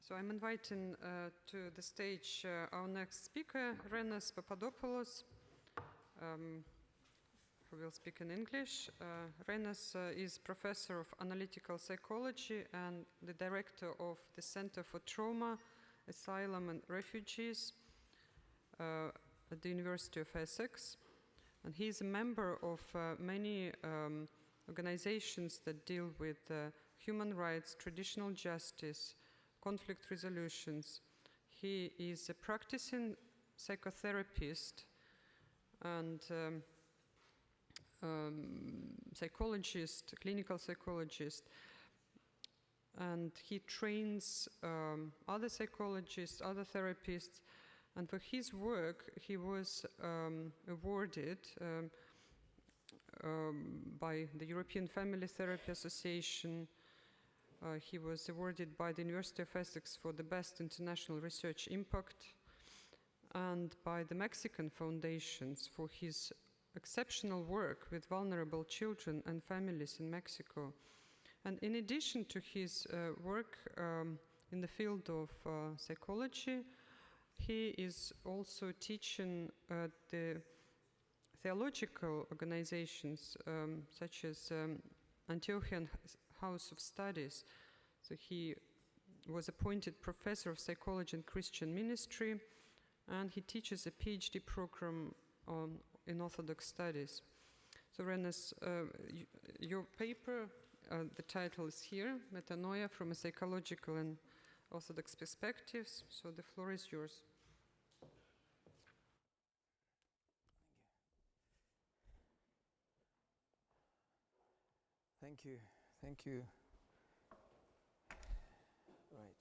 So I'm inviting to the stage our next speaker, RENOS PAPADOPOULOS, who will speak in English. RENOS is professor of analytical psychology and the director of the Center for Trauma, Asylum and Refugees at the University of Essex. And he is a member of many organizations that deal with human rights, traditional justice, conflict resolutions. He is a practicing psychotherapist and psychologist, clinical psychologist, and he trains other psychologists, other therapists, and for his work he was awarded by the European Family Therapy Association. He was awarded by the University of Essex for the best international research impact, and by the Mexican foundations for his exceptional work with vulnerable children and families in Mexico. And in addition to his work in the field of psychology, he is also teaching at the theological organizations such as Antiochian House of Studies. So he was appointed professor of psychology and Christian ministry, and he teaches a PhD program in Orthodox studies. So RENOS, your paper, the title is here, Metanoia from a Psychological and Orthodox Perspectives. So the floor is yours. Thank you. Thank you. Right.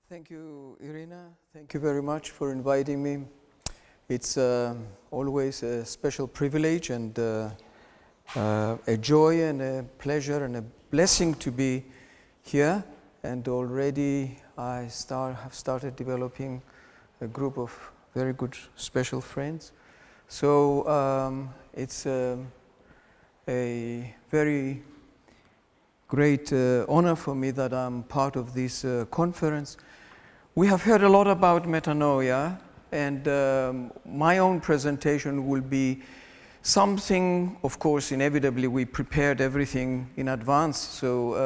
Thank you, Irina. Thank you very much for inviting me. It's always a special privilege and a joy and a pleasure and a blessing to be here. And already I have started developing a group of very good special friends. So it's a very great honor for me that I'm part of this conference. We have heard a lot about metanoia, and my own presentation will be something, of course, inevitably we prepared everything in advance, so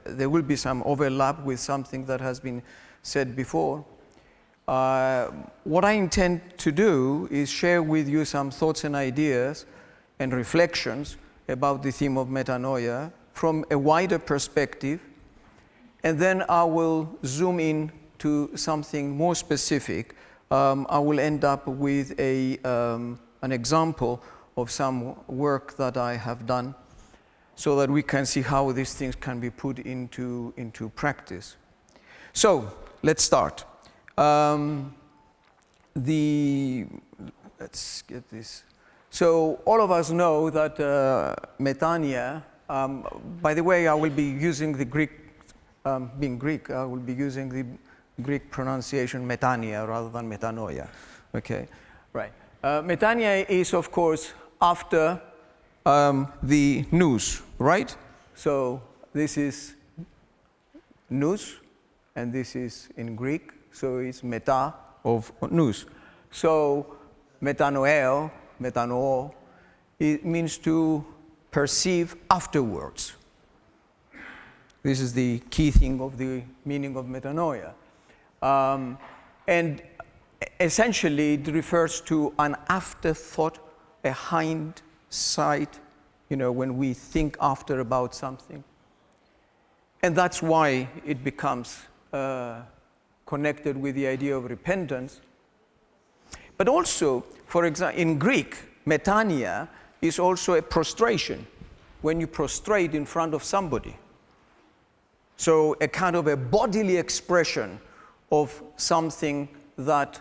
there will be some overlap with something that has been said before. What I intend to do is share with you some thoughts and ideas and reflections about the theme of metanoia from a wider perspective, and then I will zoom in to something more specific. I will end up with an example of some work that I have done so that we can see how these things can be put into practice. So let's start. Let's get this. So all of us know that metanoia, by the way, I will be using the Greek, being Greek, I will be using the Greek pronunciation metanoia rather than metanoia. Okay, right. Metanoia is, of course, after the nous, right? So this is nous, and this is in Greek. So it's meta of nous. So metanoeo, metanoo, it means to perceive afterwards. This is the key thing of the meaning of metanoia. And essentially it refers to an afterthought, a hindsight, when we think after about something. And that's why it becomes connected with the idea of repentance. But also, for example, in Greek, metanoia is also a prostration, when you prostrate in front of somebody. So a kind of a bodily expression of something that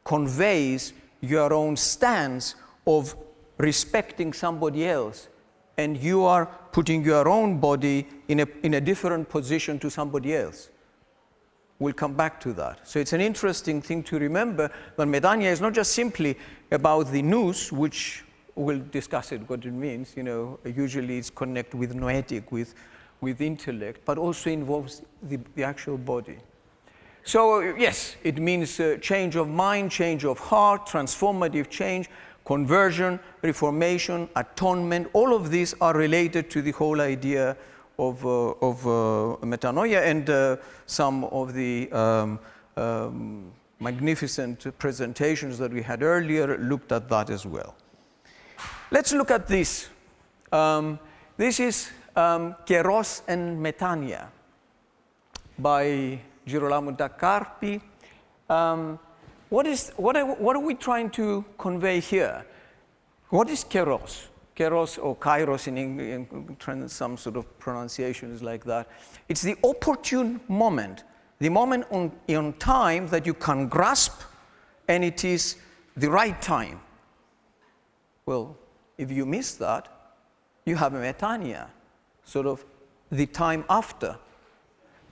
conveys your own stance of respecting somebody else, and you are putting your own body in a different position to somebody else. We'll come back to that. So it's an interesting thing to remember that metanoia is not just simply about the nous, which we'll discuss it, what it means. You know, usually it's connected with noetic, with intellect, but also involves the actual body. So yes, it means change of mind, change of heart, transformative change, conversion, reformation, atonement. All of these are related to the whole idea of metanoia, and some of the magnificent presentations that we had earlier looked at that as well. Let's look at this. This is Keros and Metanoia by Girolamo da Carpi. What are we trying to convey here? What is Keros? Keros or Kairos in some sort of pronunciations like that. It's the opportune moment, the moment in time that you can grasp, and it is the right time. Well, if you miss that, you have a metanoia, sort of the time after.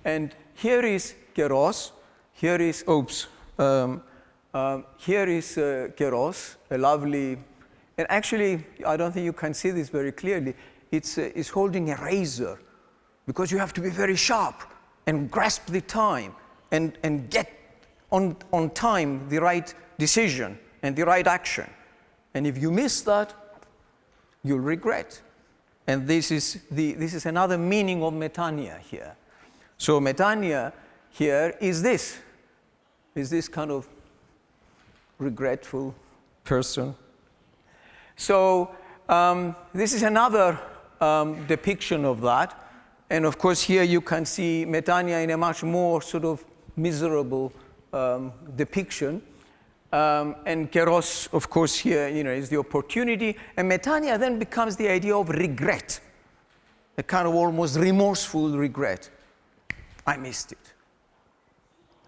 And here is Keros, here is, here is Keros, a lovely, and actually, I don't think you can see this very clearly. It's holding a razor, because you have to be very sharp and grasp the time and get on time the right decision and the right action. And if you miss that, you'll regret. And this is another meaning of metanoia here. So metanoia here is this kind of regretful person. So this is another depiction of that. And of course here you can see metanoia in a much more sort of miserable depiction. And Keros, of course, here, you know, is the opportunity. And metanoia then becomes the idea of regret, a kind of almost remorseful regret. I missed it.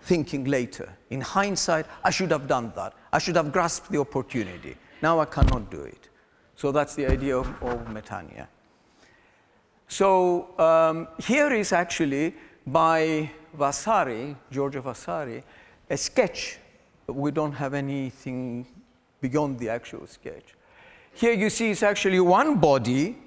Thinking later, in hindsight, I should have done that. I should have grasped the opportunity. Now I cannot do it. So that's the idea of metanoia. So here is actually by Vasari, Giorgio Vasari, a sketch. We don't have anything beyond the actual sketch. Here you see it's actually one body.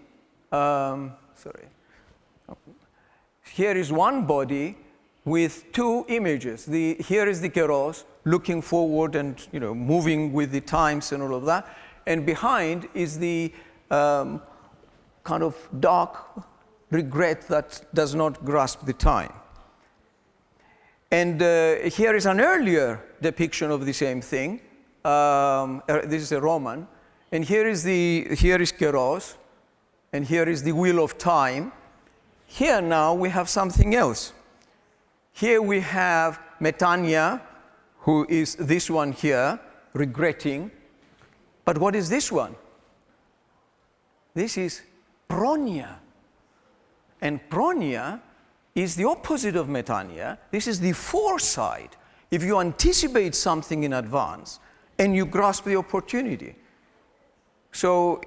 Here is one body with two images. Here is the Keros looking forward and, you know, moving with the times and all of that. And behind is the kind of dark regret that does not grasp the time. And here is an earlier depiction of the same thing. This is a Roman. And here is Keros, and here is the wheel of time. Here now we have something else. Here we have metanoia, who is this one here, regretting. But what is this one? This is pronia. And pronia is the opposite of metanoia. This is the foresight. If you anticipate something in advance and you grasp the opportunity. So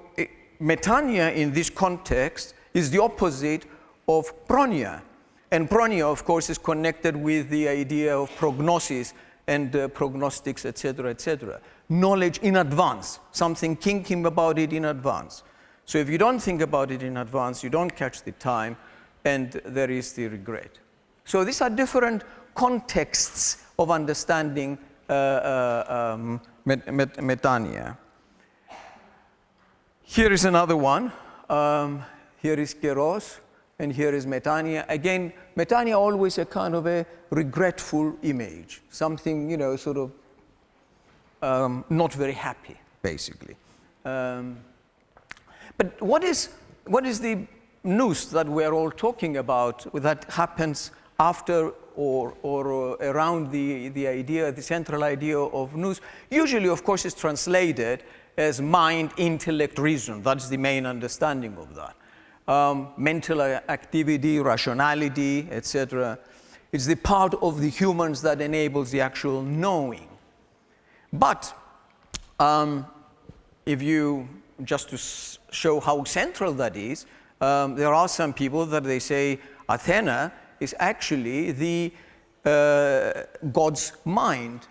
metanoia in this context is the opposite of pronia. And pronia, of course, is connected with the idea of prognosis and prognostics, etc., etc. Knowledge in advance, something thinking about it in advance. So if you don't think about it in advance, you don't catch the time, and there is the regret. So these are different contexts of understanding metanoia. Here is another one. Here is Keros, and here is metanoia. Again, metanoia always a kind of a regretful image, something, you know, sort of not very happy, basically. But what is the nous that we're all talking about that happens after or around the idea, the central idea of nous? Usually, of course, is translated as mind, intellect, reason. That's the main understanding of that. Mental activity, rationality, etc. It's the part of the humans that enables the actual knowing. But if you, just to show how central that is, there are some people that they say Athena is actually the God's mind.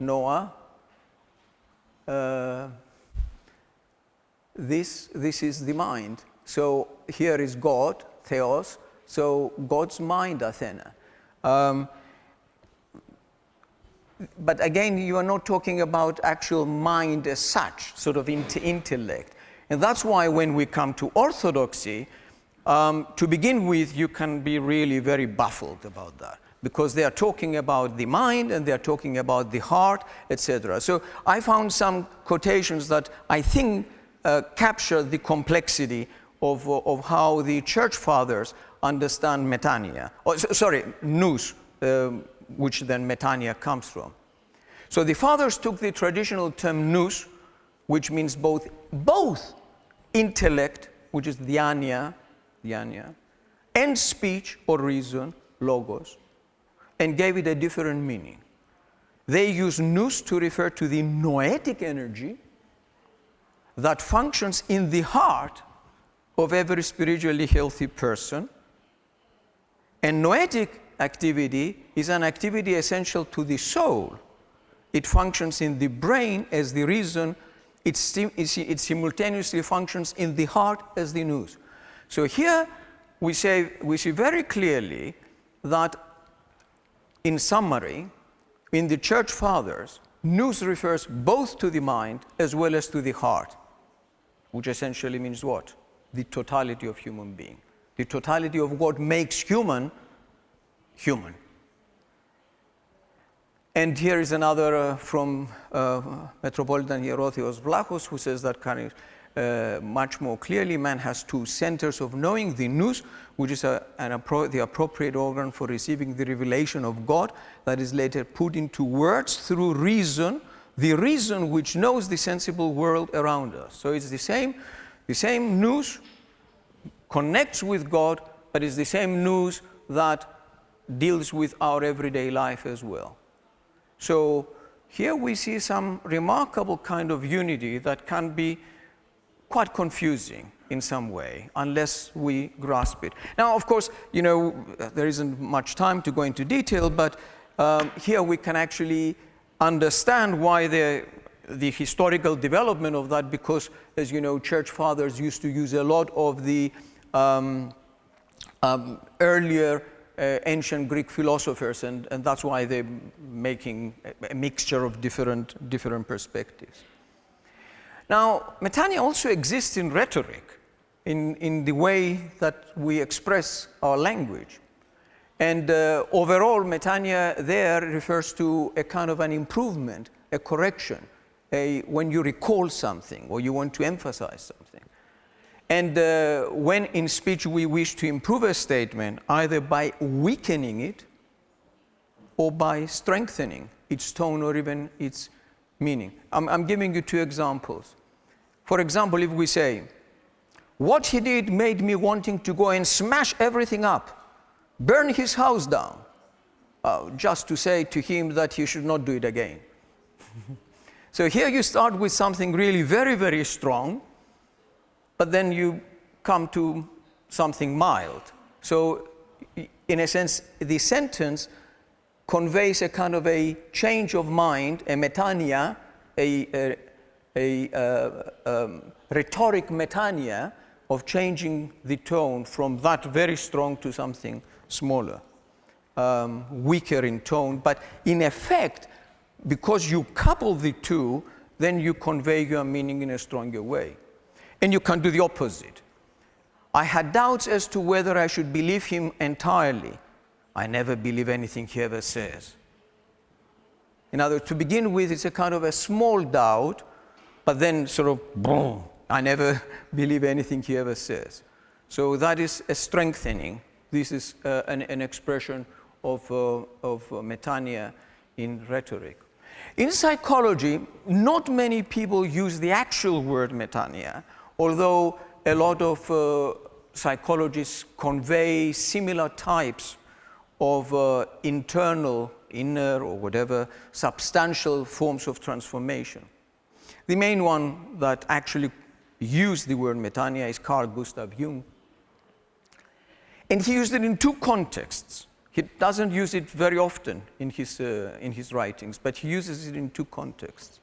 Noah, this is the mind. So here is God, theos, so God's mind, Athena. But again, you are not talking about actual mind as such, sort of intellect. And that's why when we come to orthodoxy, to begin with, you can be really very baffled about that, because they are talking about the mind and they are talking about the heart, etc. So I found some quotations that I think capture the complexity of how the church fathers understand Metanoia, nous, which then Metanoia comes from. So the fathers took the traditional term nous, which means both intellect, which is dhyania, and speech or reason, logos, and gave it a different meaning. They use nous to refer to the noetic energy that functions in the heart of every spiritually healthy person. And noetic activity is an activity essential to the soul. It functions in the brain as the reason. It simultaneously functions in the heart as the nous. So here we see very clearly that, in summary, in the church fathers, nous refers both to the mind as well as to the heart, which essentially means what? The totality of human being. The totality of what makes human, human. And here is another from Metropolitan Hierotheos Vlachos, who says that much more clearly, man has two centers of knowing, the nous, which is the appropriate organ for receiving the revelation of God, that is later put into words through reason, the reason which knows the sensible world around us. So it's the same nous connects with God, but it's the same nous that deals with our everyday life as well. So here we see some remarkable kind of unity that can be quite confusing in some way, unless we grasp it. Now, of course, there isn't much time to go into detail, but here we can actually understand why the historical development of that, because, as you know, church fathers used to use a lot of the earlier ancient Greek philosophers, and that's why they're making a mixture of different perspectives. Now, Metanoia also exists in rhetoric, in the way that we express our language. And overall, Metanoia there refers to a kind of an improvement, a correction, when you recall something or you want to emphasize something. And when in speech we wish to improve a statement, either by weakening it or by strengthening its tone or even its meaning. I'm giving you two examples. For example, if we say, what he did made me wanting to go and smash everything up, burn his house down, just to say to him that he should not do it again. So here you start with something really very, very strong, but then you come to something mild. So in a sense, the sentence conveys a kind of a change of mind, a metanoia, a rhetoric metanoia of changing the tone from that very strong to something smaller, weaker in tone. But in effect, because you couple the two, then you convey your meaning in a stronger way. And you can do the opposite. I had doubts as to whether I should believe him entirely. I never believe anything he ever says. In other words, to begin with, it's a kind of a small doubt, but then sort of, boom, I never believe anything he ever says. So that is a strengthening. This is an expression of metanoia in rhetoric. In psychology, not many people use the actual word metanoia, although a lot of psychologists convey similar types of inner or whatever, substantial forms of transformation. The main one that actually used the word metanoia is Carl Gustav Jung. And he used it in two contexts. He doesn't use it very often in his writings, but he uses it in two contexts.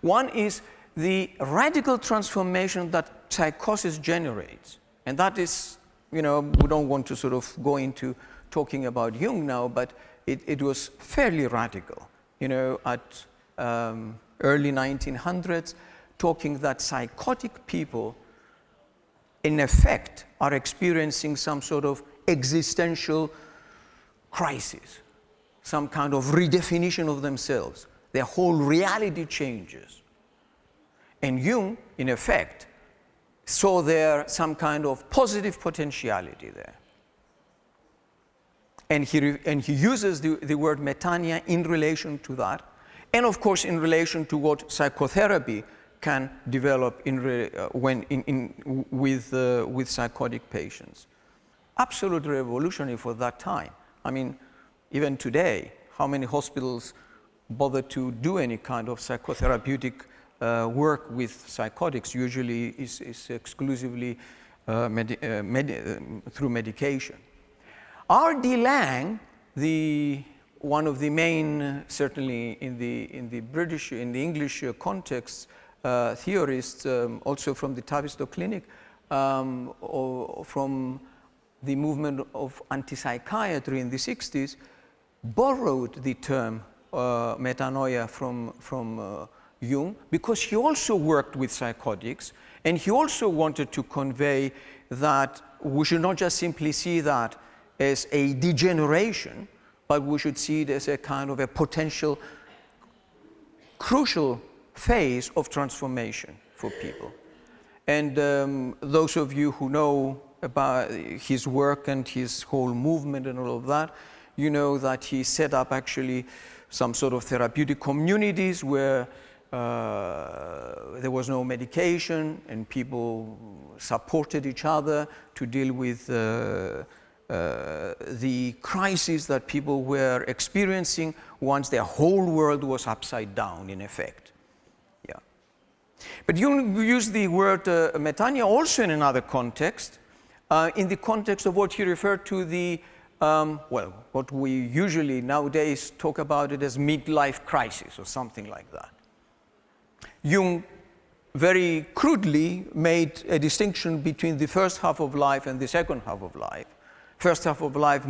One is the radical transformation that psychosis generates, and that is, we don't want to sort of go into talking about Jung now, but it was fairly radical, at early 1900s, talking that psychotic people, in effect, are experiencing some sort of existential crisis, some kind of redefinition of themselves. Their whole reality changes. And Jung, in effect, saw there some kind of positive potentiality there. And he uses the word metanoia in relation to that, and of course in relation to what psychotherapy can develop with psychotic patients. Absolutely revolutionary for that time. I mean, even today, how many hospitals bother to do any kind of psychotherapeutic work with psychotics? Usually is exclusively through medication. R.D. Laing, one of the main, certainly in the English context, theorists, also from the Tavistock Clinic, from the movement of anti-psychiatry in the 60s, borrowed the term metanoia from Jung, because he also worked with psychotics, and he also wanted to convey that we should not just simply see that as a degeneration, but we should see it as a kind of a potential crucial phase of transformation for people. And those of you who know about his work and his whole movement and all of that, you know that he set up actually some sort of therapeutic communities where there was no medication and people supported each other to deal with the crisis that people were experiencing once their whole world was upside down, in effect. Yeah. But you use the word metanoia also in another context, in the context of what he referred to the, what we usually nowadays talk about it as midlife crisis or something like that. Jung very crudely made a distinction between the first half of life and the second half of life. First half of life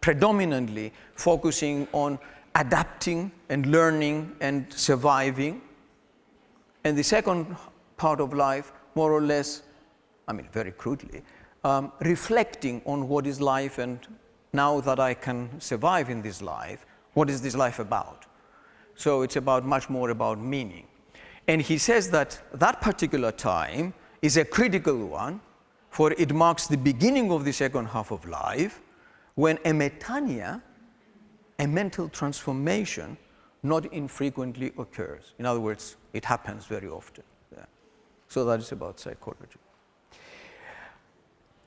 predominantly focusing on adapting and learning and surviving. And the second part of life, more or less, I mean, very crudely, reflecting on what is life, and now that I can survive in this life, what is this life about? So it's about much more about meaning. And he says that that particular time is a critical one, for it marks the beginning of the second half of life, when a metanoia, a mental transformation, not infrequently occurs. In other words, it happens very often. Yeah. So that is about psychology.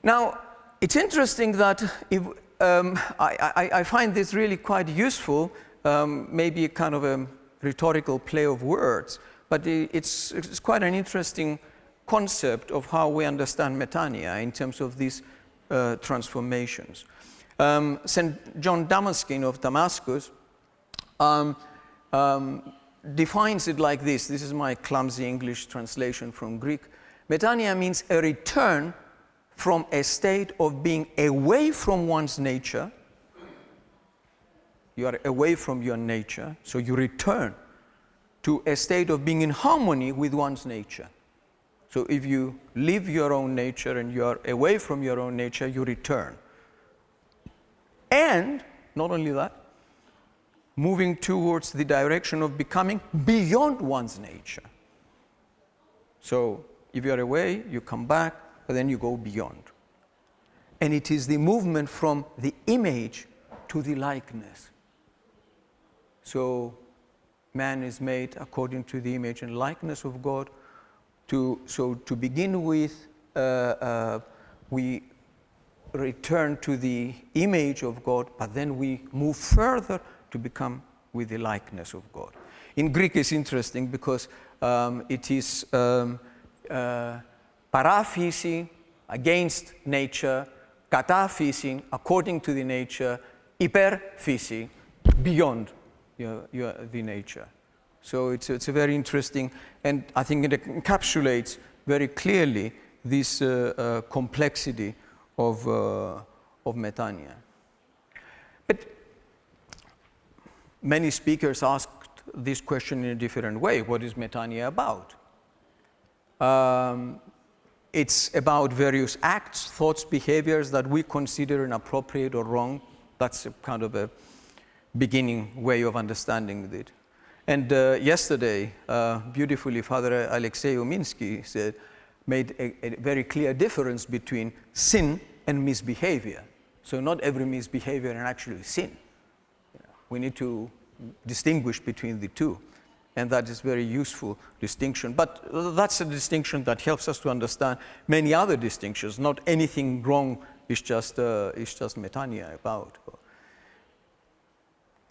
Now, it's interesting that if, I find this really quite useful, maybe a kind of a rhetorical play of words, but it's quite an interesting concept of how we understand metanoia in terms of these transformations. St. John Damascene of Damascus defines it like this. This is my clumsy English translation from Greek. Metanoia means a return from a state of being away from one's nature. You are away from your nature, so you return to a state of being in harmony with one's nature. So if you leave your own nature and you are away from your own nature, you return. And not only that, moving towards the direction of becoming beyond one's nature. So if you are away, you come back, but then you go beyond. And it is the movement from the image to the likeness. So man is made according to the image and likeness of God. So to begin with, we return to the image of God, but then we move further to become with the likeness of God. In Greek, it's interesting because it is παράφυση, against nature, κατάφυση, according to the nature, υπερφύση, beyond the nature. So it's a very interesting, and I think it encapsulates very clearly this complexity of metanoia. But many speakers asked this question in a different way. What is metanoia about? It's about various acts, thoughts, behaviors that we consider inappropriate or wrong. That's a kind of a beginning way of understanding it. And yesterday, beautifully, Father Alexei Uminsky made a very clear difference between sin and misbehavior. So not every misbehavior is actually sin. We need to distinguish between the two. And that is a very useful distinction. But that's a distinction that helps us to understand many other distinctions. Not anything wrong is just metanoia about.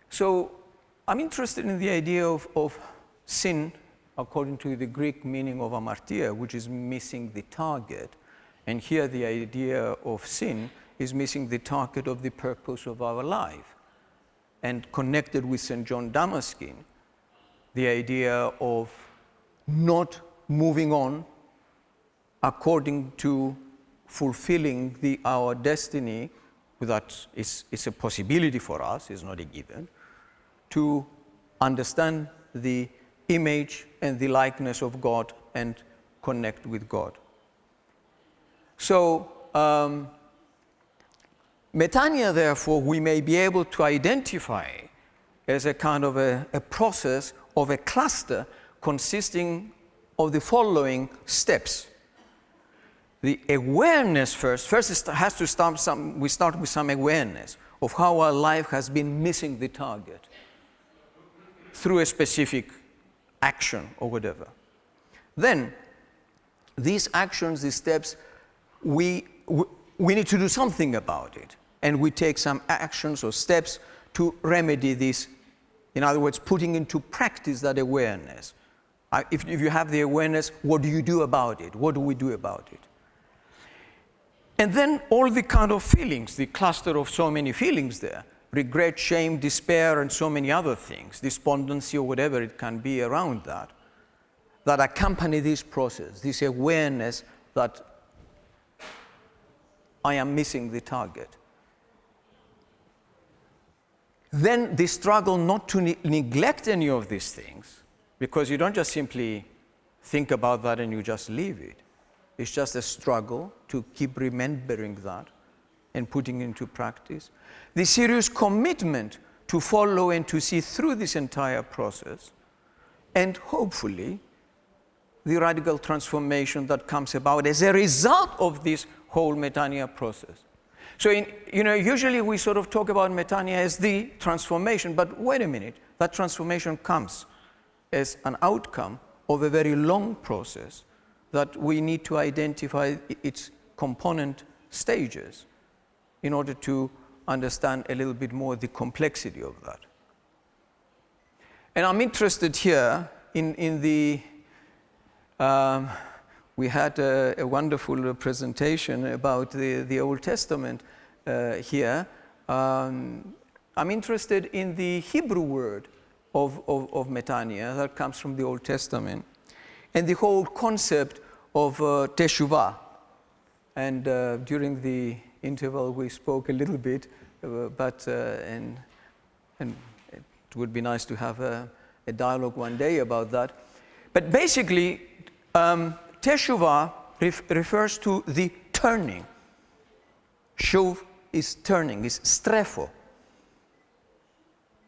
So I'm interested in the idea of sin according to the Greek meaning of amartia, which is missing the target. And here the idea of sin is missing the target of the purpose of our life. And connected with St. John Damascene, the idea of not moving on according to fulfilling our destiny, that is a possibility for us, is not a given, to understand the image and the likeness of God and connect with God. So, metanoia, therefore, we may be able to identify as a kind of a process of a cluster consisting of the following steps. The awareness first has to start we start with some awareness of how our life has been missing the target through a specific action or whatever. Then, these actions, these steps, we need to do something about it. And we take some actions or steps to remedy this. In other words, putting into practice that awareness. If you have the awareness, what do you do about it? What do we do about it? And then all the kind of feelings, the cluster of so many feelings there, regret, shame, despair, and so many other things, despondency or whatever it can be around that accompany this process, this awareness that I am missing the target. Then the struggle not to neglect any of these things, because you don't just simply think about that and you just leave it. It's just a struggle to keep remembering that and putting into practice. The serious commitment to follow and to see through this entire process, and hopefully the radical transformation that comes about as a result of this whole metanoia process. So, usually we sort of talk about metanoia as the transformation, but wait a minute, that transformation comes as an outcome of a very long process that we need to identify its component stages in order to understand a little bit more the complexity of that. And I'm interested here in the, we had a wonderful presentation about the Old Testament here. I'm interested in the Hebrew word of metanoia that comes from the Old Testament, and the whole concept of teshuvah. And during the interval we spoke a little bit, and it would be nice to have a dialogue one day about that. But basically, teshuvah refers to the turning. Shuv is turning, is strepho.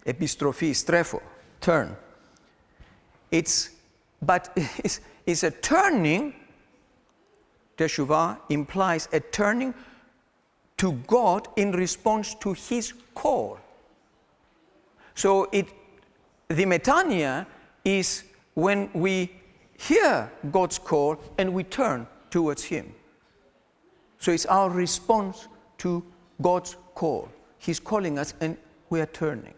Epistrophe, strepho, turn. It's a turning. Teshuvah implies a turning to God in response to His call. So the metanoia is when we hear God's call and we turn towards Him. So it's our response to God's call. He's calling us and we are turning.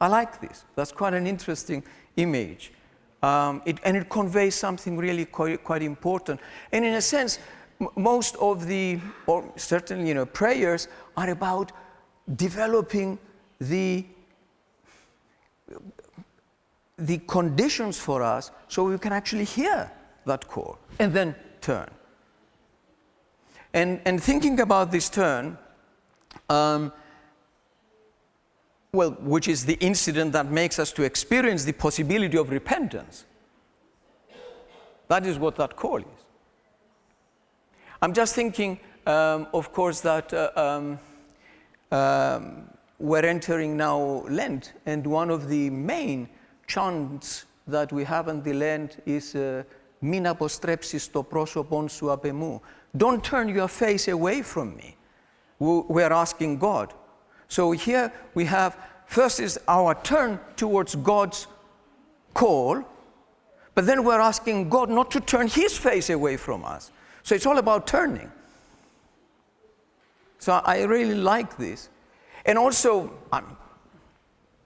I like this. That's quite an interesting image. And it conveys something really quite important. And in a sense, most of or certainly, prayers are about developing the the conditions for us so we can actually hear that call and then turn. And thinking about this turn, which is the incident that makes us to experience the possibility of repentance. That is what that call is. I'm just thinking, of course, that we're entering now Lent, and one of the main chants that we have in the Lent is "Min αποστρέψεις το πρόσωπον σου απ' εμού." Don't turn your face away from me. We're asking God. So here we have, first is our turn towards God's call, but then we're asking God not to turn his face away from us. So it's all about turning. So I really like this. And also,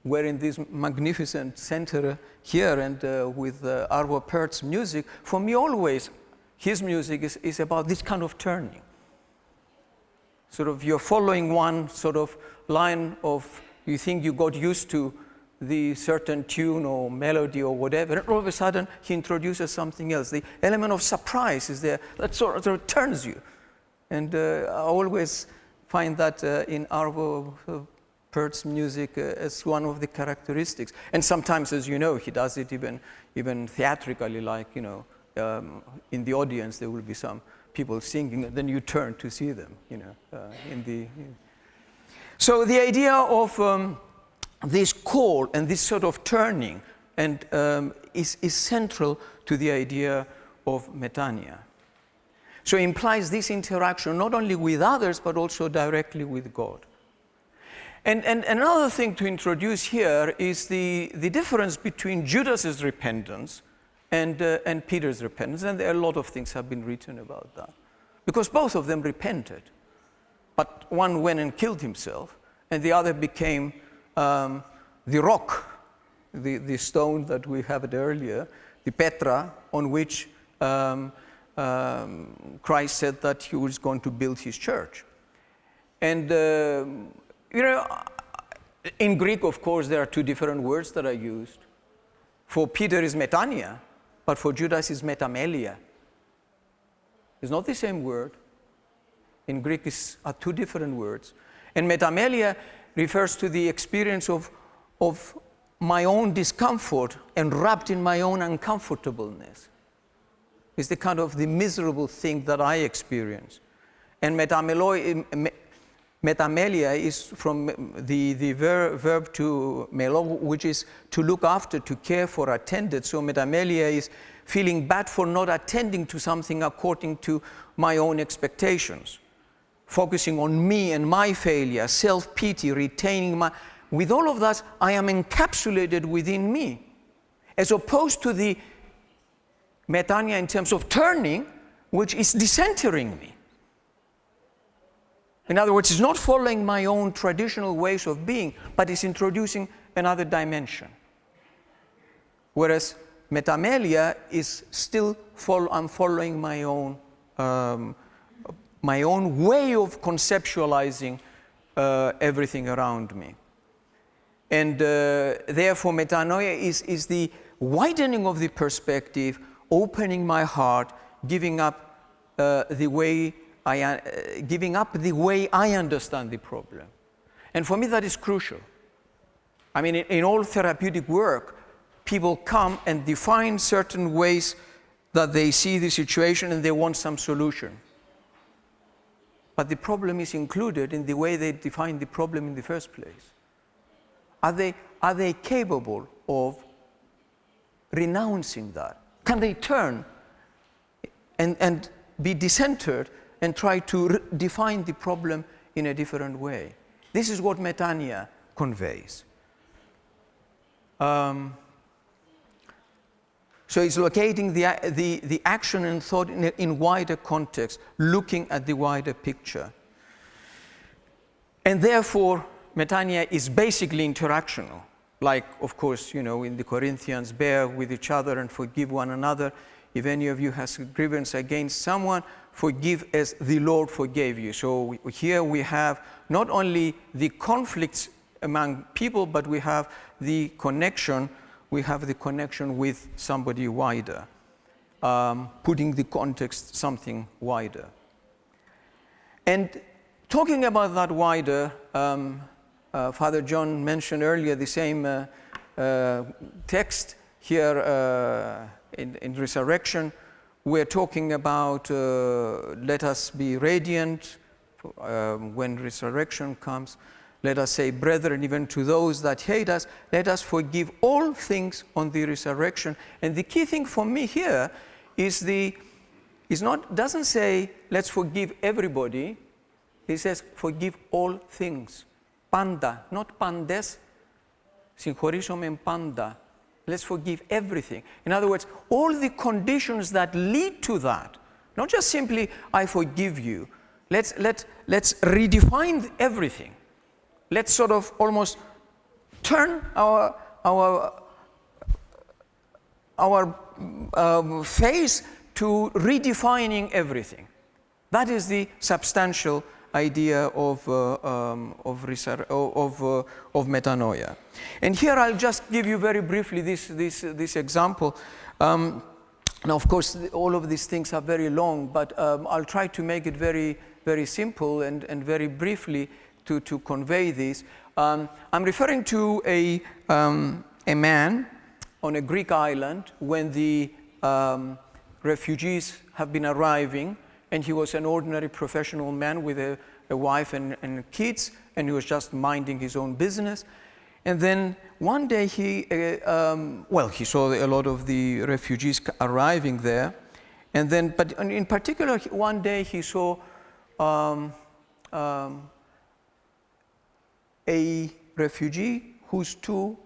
we're in this magnificent center here, and with Arvo Pärt's music, for me always, his music is about this kind of turning. Sort of you're following one sort of line of, you think you got used to the certain tune or melody or whatever, and all of a sudden he introduces something else. The element of surprise is there that sort of turns you. And I always find that in Arvo Pärt's music as one of the characteristics. And sometimes, as you know, he does it even theatrically, like, you know, in the audience there will be some people singing, and then you turn to see them, you know. So the idea of this call and this sort of turning and is central to the idea of metanoia. So it implies this interaction not only with others, but also directly with God. And another thing to introduce here is the difference between Judas's repentance and Peter's repentance. And there are a lot of things have been written about that. Because both of them repented. But one went and killed himself, and the other became the rock, the stone that we had earlier, the Petra, on which Christ said that he was going to build his church. And, you know, in Greek, of course, there are two different words that are used. For Peter is metanoia, but for Judas is metamelia. It's not the same word. In Greek, are two different words. And metamelia refers to the experience of my own discomfort and wrapped in my own uncomfortableness. It's the kind of the miserable thing that I experience. And metamelia is from the verb to melo, which is to look after, to care for, attended. So metamelia is feeling bad for not attending to something according to my own expectations. Focusing on me and my failure, self-pity, retaining my... With all of that, I am encapsulated within me. As opposed to the metanoia in terms of turning, which is decentering me. In other words, it's not following my own traditional ways of being, but it's introducing another dimension. Whereas metamelia is still, I'm following my own way of conceptualizing everything around me. And therefore, metanoia is the widening of the perspective, opening my heart, giving up the way I understand the problem. And for me, that is crucial. I mean, in all therapeutic work, people come and define certain ways that they see the situation and they want some solution. But the problem is included in the way they define the problem in the first place. Are they capable of renouncing that? Can they turn and be decentered and try to define the problem in a different way? This is what metanoia conveys. So it's locating the action and thought in wider context, looking at the wider picture. And therefore, metanoia is basically interactional. Like, of course, you know, in the Corinthians, bear with each other and forgive one another. If any of you has a grievance against someone, forgive as the Lord forgave you. So here we have not only the conflicts among people, but we have the connection we have the connection with somebody wider, putting the context something wider. And talking about that wider, Father John mentioned earlier the same text here in resurrection. We're talking about let us be radiant when resurrection comes. Let us say, brethren, even to those that hate us, let us forgive all things on the resurrection. And the key thing for me here is doesn't say let's forgive everybody. He says forgive all things. Panda, not pandes. Συγχωρήσομεν πάντα. Let's forgive everything. In other words, all the conditions that lead to that, not just simply I forgive you. Let's redefine everything. Let's sort of almost turn our face to redefining everything. That is the substantial idea of metanoia. And here I'll just give you very briefly this example. Now, of course, all of these things are very long, but I'll try to make it very, very simple and very briefly to convey this. I'm referring to a man on a Greek island when the refugees have been arriving, and he was an ordinary professional man with a wife and kids, and he was just minding his own business. And then one day he saw a lot of the refugees arriving there, and then, but in particular, one day he saw a refugee whose two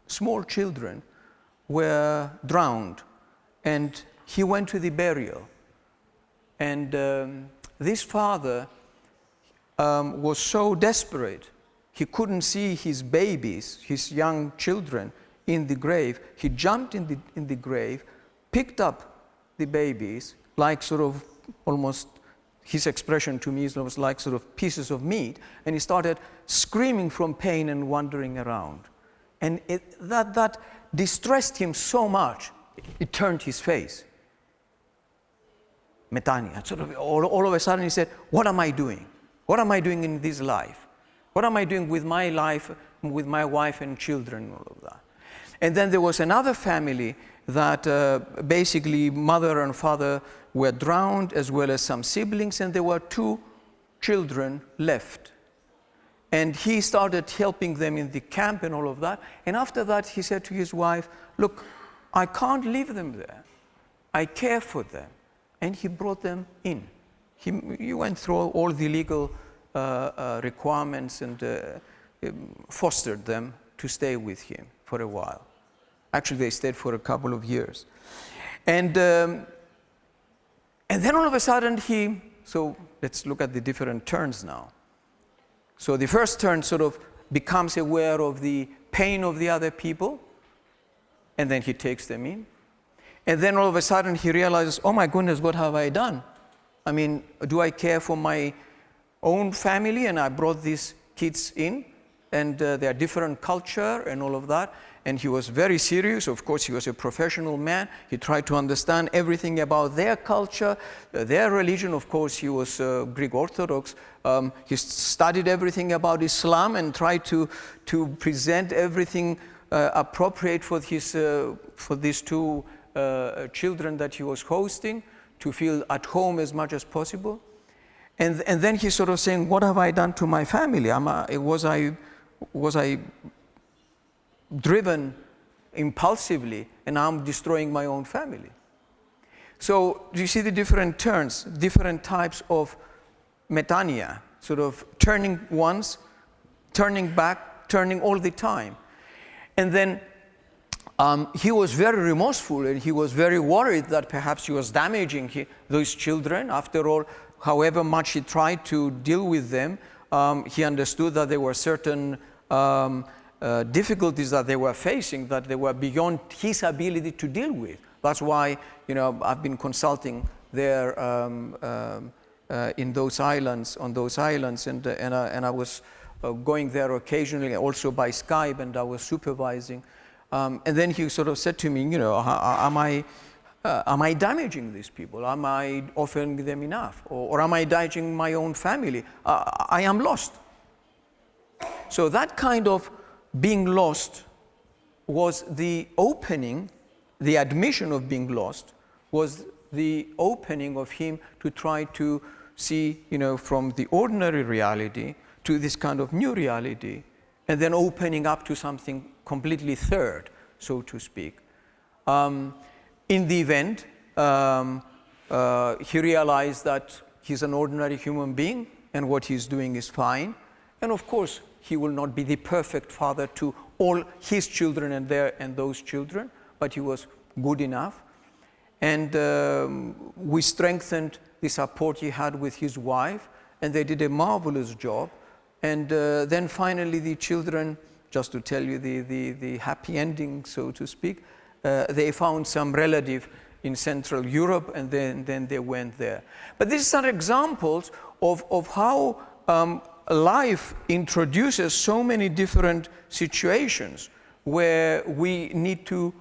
small children were drowned, and he went to the burial. And this father was so desperate, he couldn't see his babies, his young children in the grave. He jumped in the grave, picked up the babies, like sort of almost, his expression to me was like sort of pieces of meat, and he started screaming from pain and wandering around. And that distressed him so much, it turned his face. Metanoia. Sort of all of a sudden he said, what am I doing? What am I doing in this life? What am I doing with my life, with my wife and children, all of that? And then there was another family that basically mother and father were drowned, as well as some siblings, and there were two children left. And he started helping them in the camp and all of that. And after that, he said to his wife, look, I can't leave them there. I care for them. And he brought them in. He went through all the legal requirements and fostered them to stay with him for a while. Actually, they stayed for a couple of years. And then all of a sudden so let's look at the different turns now. So the first turn sort of becomes aware of the pain of the other people, and then he takes them in. And then all of a sudden he realizes, oh my goodness, what have I done? I mean, do I care for my own family? And I brought these kids in, and they're different culture and all of that. And he was very serious. Of course, he was a professional man. He tried to understand everything about their culture, their religion. Of course, he was Greek Orthodox. He studied everything about Islam and tried to present everything appropriate for these two children that he was hosting, to feel at home as much as possible. And then he's sort of saying, what have I done to my family? Was I driven impulsively, and I'm destroying my own family? So you see the different turns, different types of metanoia, sort of turning once, turning back, turning all the time. And then he was very remorseful, and he was very worried that perhaps he was damaging those children. After all, however much he tried to deal with them, he understood that there were certain difficulties that they were facing that they were beyond his ability to deal with. That's why, I've been consulting there in those islands, on those islands, and I was going there occasionally, also by Skype, and I was supervising And then he sort of said to me, you know, am I damaging these people? Am I offering them enough? Or am I damaging my own family? I am lost. So that kind of being lost was the opening, the admission of being lost was the opening of him to try to see, you know, from the ordinary reality to this kind of new reality, and then opening up to something completely third, so to speak. In the event, he realized that he's an ordinary human being and what he's doing is fine. And of course, he will not be the perfect father to all his children and those children, but he was good enough. And we strengthened the support he had with his wife, and they did a marvelous job. And then finally the children, just to tell you the happy ending, so to speak, they found some relative in Central Europe, and then they went there. But these are examples of how life introduces so many different situations where we need to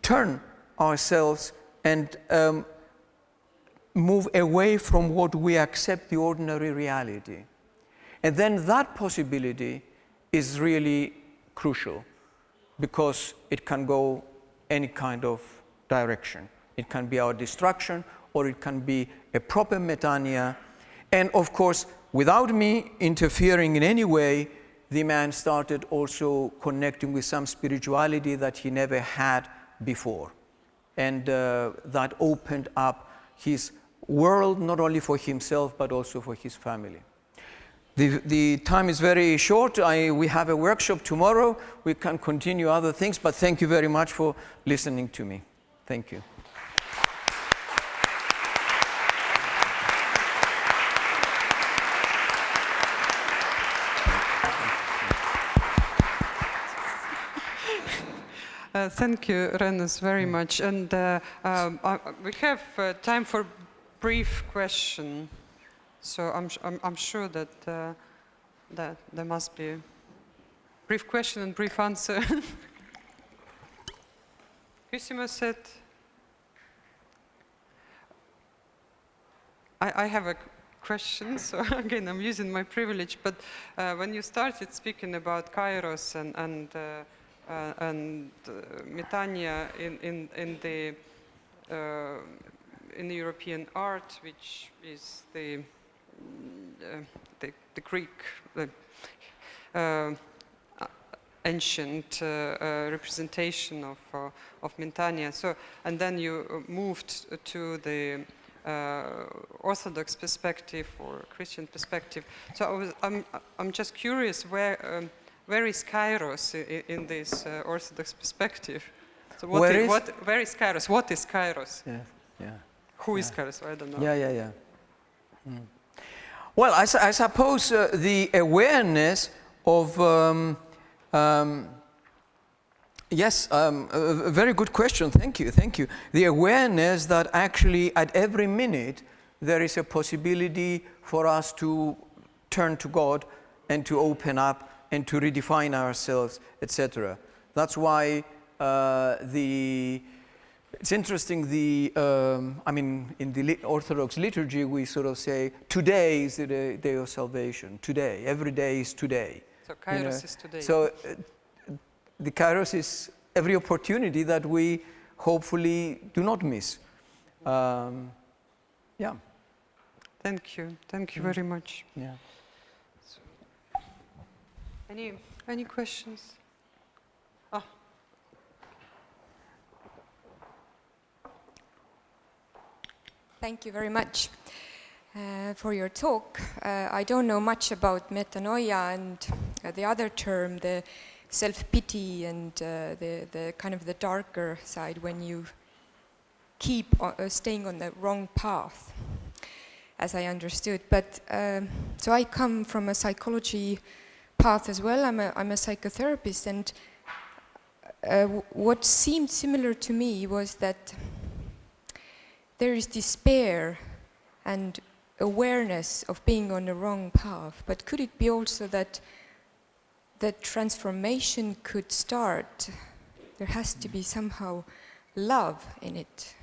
turn ourselves and move away from what we accept the ordinary reality. And then that possibility is really crucial because it can go any kind of direction. It can be our destruction, or it can be a proper metanoia. And of course, without me interfering in any way, the man started also connecting with some spirituality that he never had before. And that opened up his world, not only for himself, but also for his family. The time is very short. We have a workshop tomorrow. We can continue other things, but thank you very much for listening to me. Thank you. Thank you, RENOS, very much. And we have time for brief question. So I'm sure that that there must be a brief question and brief answer. Küsimused. I have a question, so again I'm using my privilege. But when you started speaking about Kairos and Metanoia in the European art, which is the Greek ancient representation of Metanoia. So, and then you moved to the Orthodox perspective or Christian perspective. So I'm just curious where is Kairos in this Orthodox perspective? So where is Kairos? What is Kairos? Yeah. Who is Kairos? I don't know. Yeah. Well, I suppose the awareness of yes, a very good question. Thank you. The awareness that actually at every minute there is a possibility for us to turn to God and to open up and to redefine ourselves, etc. That's why it's interesting, I mean, in the Orthodox liturgy, we sort of say, today is the day of salvation. Today, every day is today. So Kairos is today. So the Kairos is every opportunity that we hopefully do not miss. Yeah. Thank you very much. Yeah. Any questions? Thank you very much for your talk. I don't know much about metanoia and the other term, the self-pity and the kind of the darker side when you keep staying on the wrong path, as I understood. But so I come from a psychology path as well. I'm a psychotherapist, and what seemed similar to me was that there is despair and awareness of being on the wrong path, but could it be also that transformation could start? there has to be somehow love in it,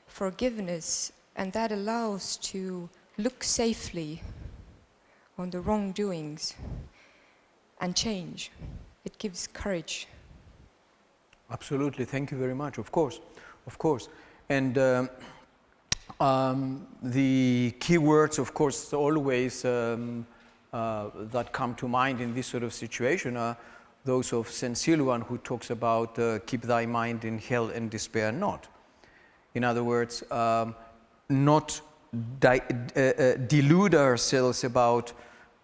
forgiveness, and that allows to look safely on the wrongdoings and change. It gives courage. Absolutely, thank you very much. Of course, of course. And the key words, of course, always that come to mind in this sort of situation are those of St. Siluan, who talks about keep thy mind in hell and despair not. In other words, not delude ourselves about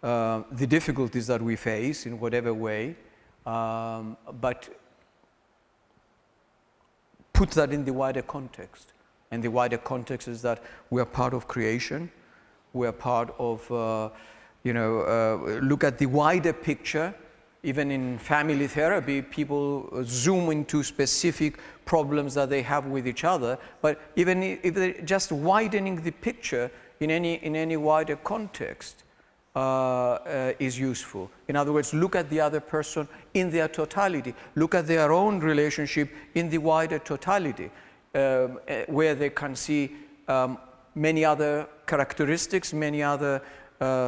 the difficulties that we face in whatever way, but put that in the wider context. And the wider context is that we are part of creation. We are part of, look at the wider picture. Even in family therapy, people zoom into specific problems that they have with each other. But even if they're just widening the picture in any wider context is useful. In other words, look at the other person in their totality. Look at their own relationship in the wider totality, where they can see many other characteristics, many other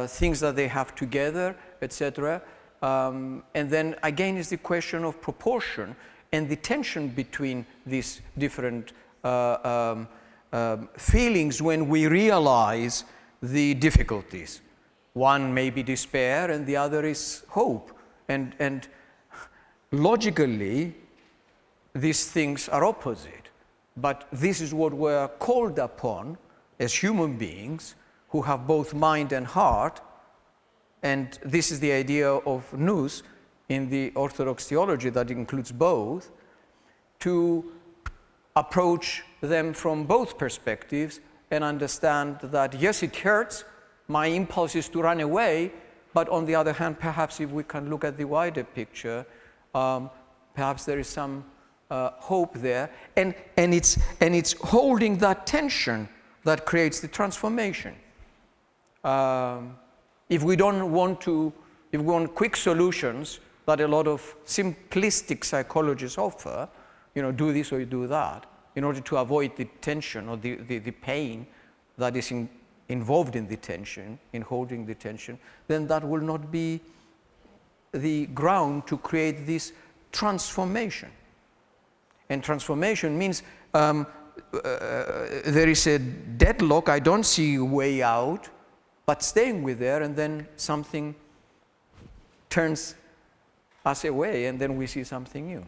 things that they have together, etc. And then again is the question of proportion and the tension between these different feelings when we realize the difficulties. One may be despair and the other is hope. And logically, these things are opposite. But this is what we're called upon as human beings who have both mind and heart. And this is the idea of nous in the Orthodox theology that includes both, to approach them from both perspectives and understand that, yes, it hurts, my impulse is to run away, but on the other hand, perhaps if we can look at the wider picture, perhaps there is some hope there. And it's holding that tension that creates the transformation. If we don't want to, if we want quick solutions that a lot of simplistic psychologists offer, do this or you do that, in order to avoid the tension or the pain that is involved in the tension, in holding the tension, then that will not be the ground to create this transformation. And transformation means there is a deadlock, I don't see a way out, but staying with there, and then something turns us away, and then we see something new.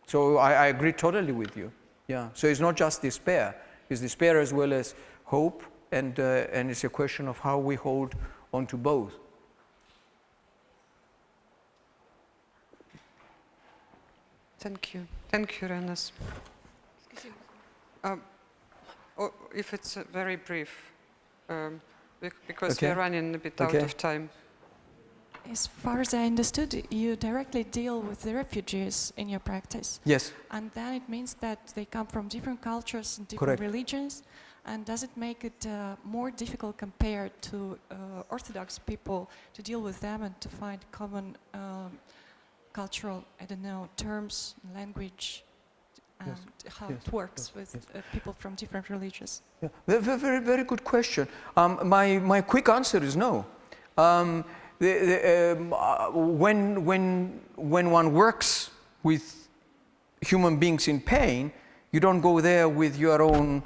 So I agree totally with you. Yeah. So it's not just despair; it's despair as well as hope, and it's a question of how we hold on to both. Thank you, RENOS. If it's very brief. Because we're running a bit out of time. As far as I understood, you directly deal with the refugees in your practice. Yes. And then it means that they come from different cultures and different Correct. religions. And does it make it more difficult compared to Orthodox people to deal with them and to find common cultural, terms, language, and how it works with people from different religions? Yeah. Very, very good question. My quick answer is no. When one works with human beings in pain, you don't go there with your own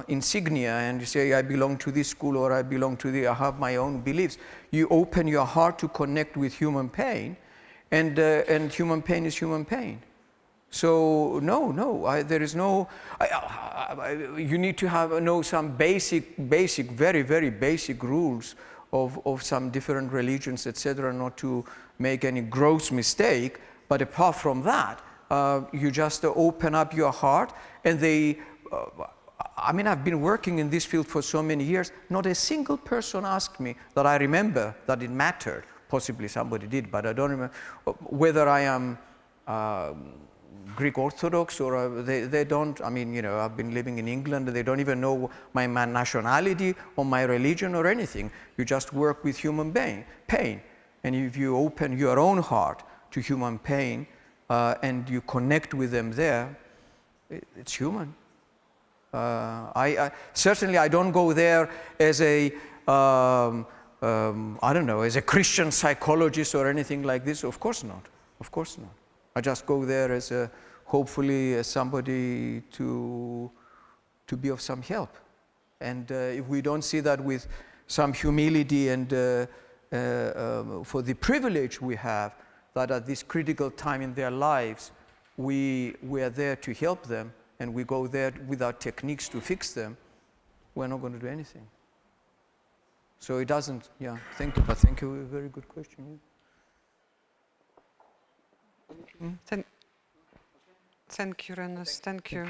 insignia and you say, I belong to this school or I belong to I have my own beliefs. You open your heart to connect with human pain, and human pain is human pain. So there is no. You need to know some basic, very, very basic rules of some different religions, etc., not to make any gross mistake. But apart from that, you just open up your heart, and they. I've been working in this field for so many years. Not a single person asked me that I remember that it mattered. Possibly somebody did, but I don't remember whether I am. Greek Orthodox, or they don't, I've been living in England, they don't even know my nationality or my religion or anything. You just work with human pain. And if you open your own heart to human pain, and you connect with them there, it's human. Certainly I don't go there as a, I don't know, as a Christian psychologist or anything like this. Of course not. Of course not. I just go there as hopefully as somebody to be of some help. And if we don't see that with some humility and for the privilege we have, that at this critical time in their lives, we are there to help them, and we go there without techniques to fix them, we're not going to do anything. So it doesn't, yeah, thank you, but thank you, a very good question. Yeah. Thank you, RENOS, thank you.